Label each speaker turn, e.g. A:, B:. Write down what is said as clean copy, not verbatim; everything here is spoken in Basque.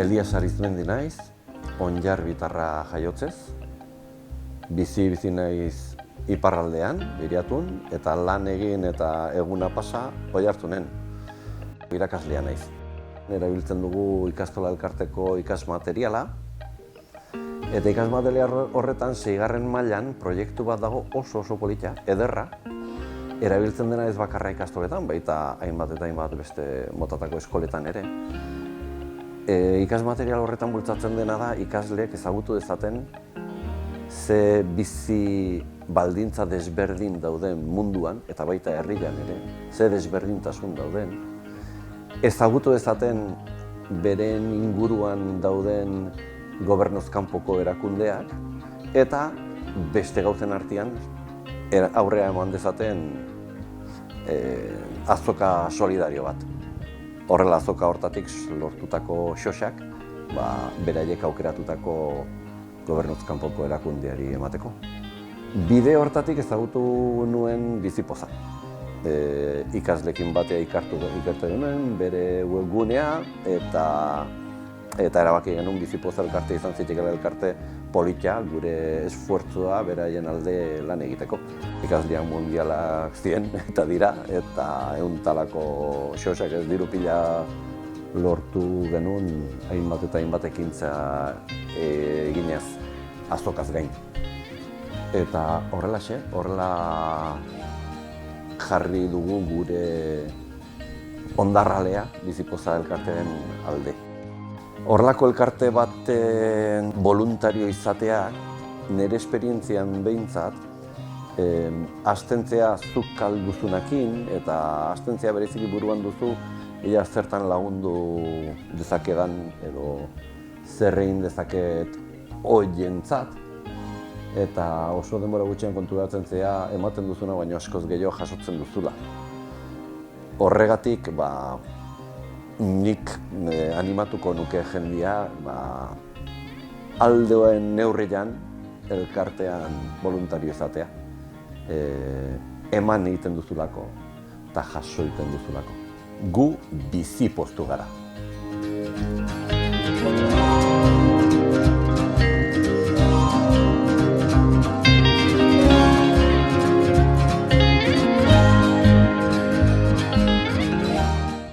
A: Elias Arizmendi naiz, Onjarbitarra jaiotzez, bizi naiz iparraldean, Biriatun, eta lan egin eta eguna pasa Oiartzunen. Irakaslea naiz. Erabiltzen dugu ikastola elkarteko ikasmateriala, eta ikasmaterial horretan 6. mailan proiektu bat dago oso polita, ederra. Erabiltzen dena ez bakarra ikastoletan, baita hainbat eta hainbat beste motatako eskoletan ere. Ikasmaterial horretan bultzatzen dena da ikasleek ezagutu dezaten ze bizi baldintza desberdin dauden munduan, eta baita herrian ere, ze desberdintasun dauden. Ezagutu dezaten beren inguruan dauden gobernuz kanpoko erakundeak, eta beste gauzen artean aurrea eman dezaten azoka solidario bat. Horrela azoka hortatik lortutako xosak, beraiek aukeratutako gobernuz kanpoko erakundeari emateko. Bide hortatik ezagutu nuen bizipoza. Ikaslekin batea ikertu genuen, bere webgunea, eta erabaki genuen bizipoza elkarte izan zitekela elkarte polita, gure esfuertzua beraien alde lan egiteko. Ikasleak mundialak ziren eta dira, eta euntalako xosak ez diru pila lortu genuen hainbat eta hainbat ekintza eginez azokaz gain. Eta horrela jarri dugu gure ondarralea bizipoza elkartearen alde. Horrelako elkarte baten voluntario izatea, nire esperientzian behintzat, astentzea zuk kalduzunakin eta astentzea bereziki buruan duzu ea zertan lagundu dezakedan edo zer egin dezaket hoientzat, eta oso denbora gutxian konturatzen zea ematen duzuna baino askoz gehiago jasotzen duzula. Horregatik, nik animatuko nuke jendia aldeoen neurrian elkartean voluntario izatea. Eman egiten duzulako eta jaso egiten duzulako. Gu bizi poztu gara.